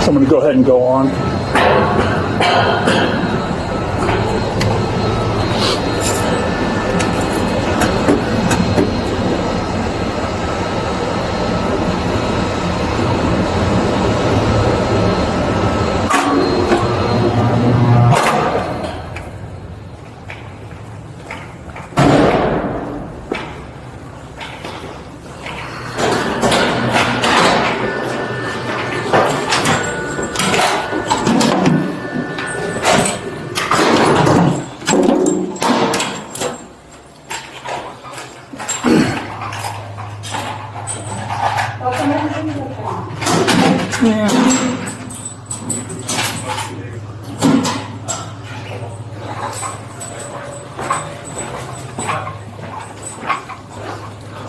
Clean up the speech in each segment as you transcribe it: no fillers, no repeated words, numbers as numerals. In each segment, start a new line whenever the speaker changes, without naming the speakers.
I'm going to go ahead and go on.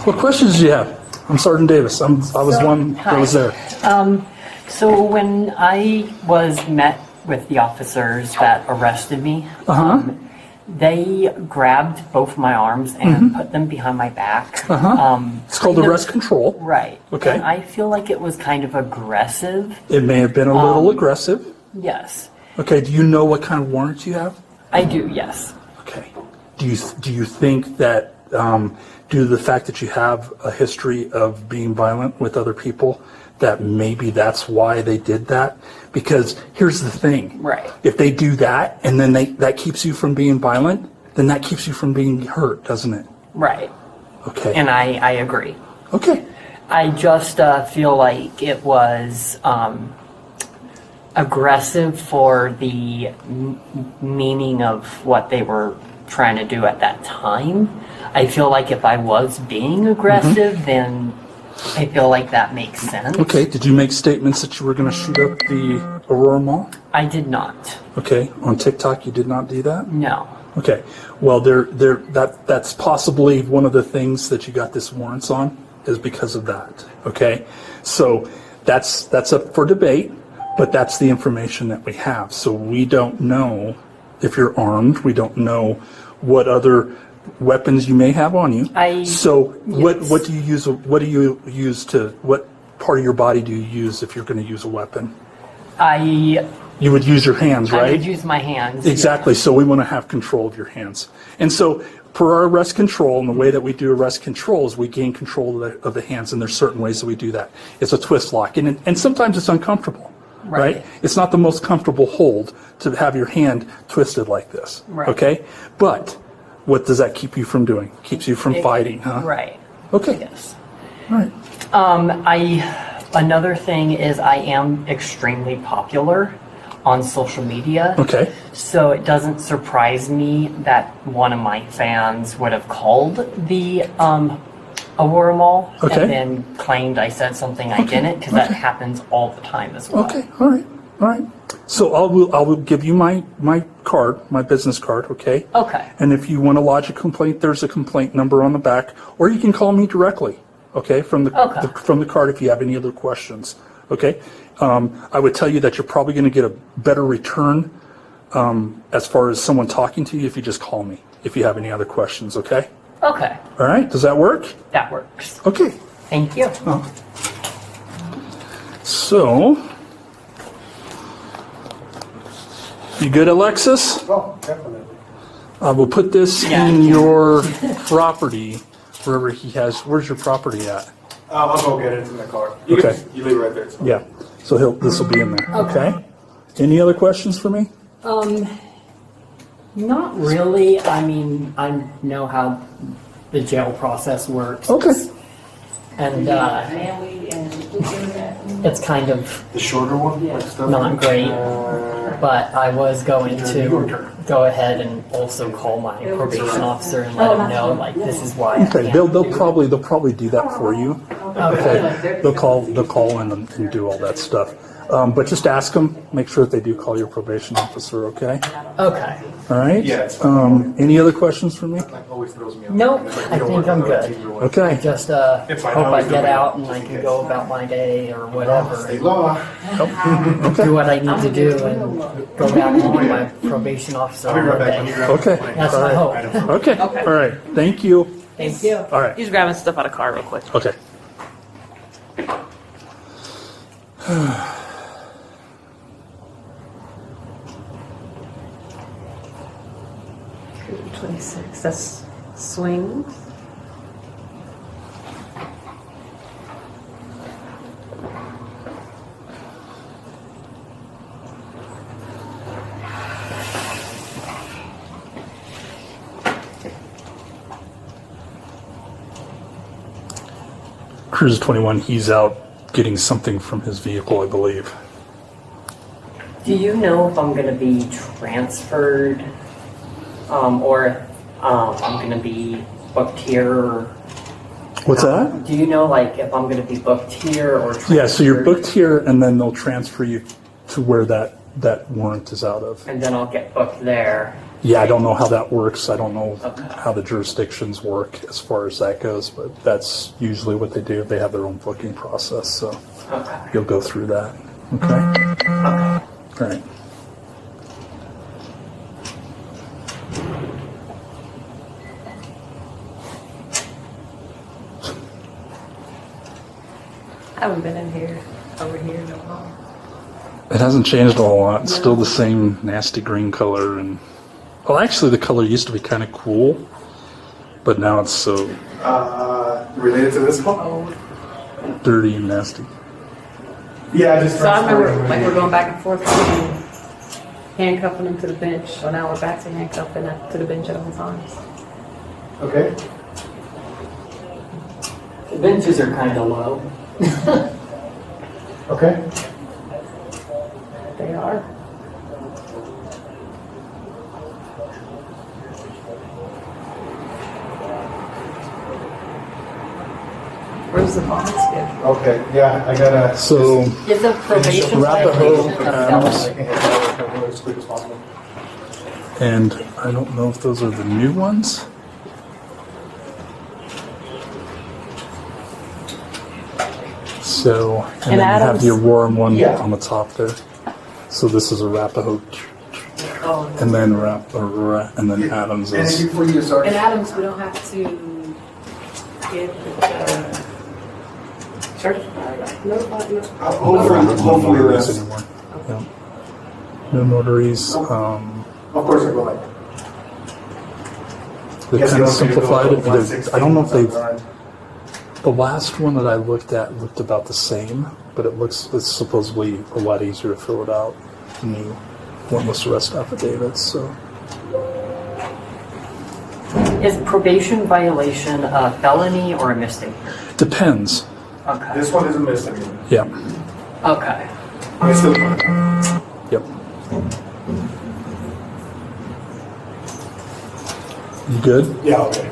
What questions do you have? I'm Sergeant Davis. I was one that was there.
So when I was met with the officers that arrested me, they grabbed both my arms and put them behind my back.
It's called arrest control.
Right.
Okay.
And I feel like it was kind of aggressive.
It may have been a little aggressive.
Yes.
Okay. Do you know what kind of warrants you have?
I do, yes.
Okay. Do you think that due to the fact that you have a history of being violent with other people, that maybe that's why they did that? Because here's the thing.
Right.
If they do that and then that keeps you from being violent, then that keeps you from being hurt, doesn't it?
Right.
Okay.
And I agree.
Okay.
I just feel like it was aggressive for the meaning of what they were trying to do at that time. I feel like if I was being aggressive, then I feel like that makes sense.
Okay. Did you make statements that you were going to shoot up the Aurora Mall?
I did not.
Okay. On TikTok, you did not do that?
No.
Okay. Well, that's possibly one of the things that you got this warrants on is because of that. Okay. So that's up for debate, but that's the information that we have. So we don't know if you're armed. We don't know what other weapons you may have on you. What do you use? What do you use to? What part of your body do you use if you're going to use a weapon? You would use your hands, right?
I would use my hands.
Exactly. So we want to have control of your hands. And so for our arrest control, and the way that we do arrest control is we gain control of the hands, and there's certain ways that we do that. It's a twist lock, and sometimes it's uncomfortable, right? It's not the most comfortable hold to have your hand twisted like this, okay? But what does that keep you from doing? Keeps you from fighting, huh?
Right.
Okay.
Yes.
All right.
Another thing is I am extremely popular on social media.
Okay.
So it doesn't surprise me that one of my fans would have called the Aurora Mall and then claimed I said something I didn't, because that happens all the time as well.
Okay. All right. All right. So I will give you my card, my business card, okay?
Okay.
And if you want to lodge a complaint, there's a complaint number on the back, or you can call me directly, okay? From the card if you have any other questions, okay? I would tell you that you're probably going to get a better return as far as someone talking to you if you just call me if you have any other questions, okay?
Okay.
All right. Does that work?
That works.
Okay.
Thank you.
So. You good, Alexis?
Oh, definitely.
We'll put this in your property, wherever he has. Where's your property at?
I'll go get it in the car. You leave it right there. So.
Yeah. So this will be in there. Okay. Any other questions for me?
Not really. I mean, I know how the jail process works.
Okay.
And it's kind of
The shorter one?
not great. But I was going to go ahead and also call my probation officer and let him know, like, this is why.
Okay. They'll probably do that for you. Okay. They'll call in and do all that stuff. But just ask them. Make sure that they do call your probation officer. Okay.
Okay.
All right.
Yeah.
Any other questions for me?
Always throws me off.
Nope. I think I'm good.
Okay.
Just hope I get out and I can go about my day or whatever.
State law.
Do what I need to do and go back home with my probation officer on Monday.
Okay.
That's my hope.
Okay. All right. Thank you.
Thank you.
All right.
He's grabbing stuff out of the car real quick.
Okay.
26. That's swings.
Cruise 21, he's out getting something from his vehicle, I believe.
Do you know if I'm going to be transferred or if I'm going to be booked here? Or,
What's that?
do you know like if I'm going to be booked here or transferred?
Yeah, so you're booked here, and then they'll transfer you to where that warrant is out of.
And then I'll get booked there.
Yeah, I don't know how that works. I don't know
Okay.
how the jurisdictions work as far as that goes, but that's usually what they do. They have their own booking process, so
Okay.
you'll go through that. Okay?
Okay.
All right.
I haven't been in here, over here in a while.
It hasn't changed a whole lot. It's still the same nasty green color, and well, actually, the color used to be kind of cool, but now it's so
Related to this call?
Oh.
dirty and nasty.
Yeah, I just.
So I remember, like, we're going back and forth between handcuffing them to the bench. So now we're back to handcuffing them to the bench at all times.
Okay.
The benches are kind of low.
Okay.
They are. Where's the bond schedule?
Okay. Yeah, I gotta.
So,
Is a probation
Arapaho,
violation a
I
felony?
can hit that as quick as possible.
and I don't know if those are the new ones. So, and then you have
Adams?
the Aurora one
Yeah.
on the top there. So this is Arapaho,
Oh,
and then Aurora, and then Adams
And
is.
before you start.
in Adams, we don't have to get certified, notified.
Hopefully
No
less.
notaries anymore. Yeah. No notaries.
Of course, I go like.
They
Yes,
kind
you
of
don't need to go
simplified it.
to
But
116
I don't know if they've.
sometimes.
The last one that I looked at looked about the same, but it's supposedly a lot easier to fill it out than you want most arrest affidavits. So
Is probation violation a felony or a misdemeanor?
depends.
Okay.
This one is a misdemeanor.
Yeah.
Okay.
Misdemeanor.
Yep. You good?
Yeah. Okay.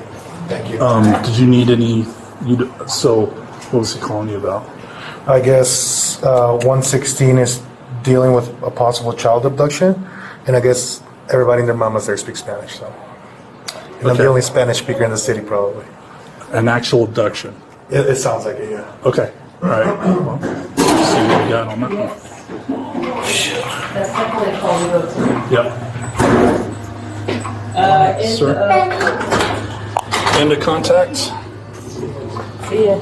Thank you.
Did you need any? So what was he calling you about?
I guess 116 is dealing with a possible child abduction, and I guess everybody and their mamas there speaks Spanish, so. And I'm
Okay.
the only Spanish speaker in the city, probably.
An actual abduction.
It sounds like it, yeah.
Okay. All right. Well, let's see what we got on that one.
That's definitely called
Yep. Sir. End of contact.
See ya.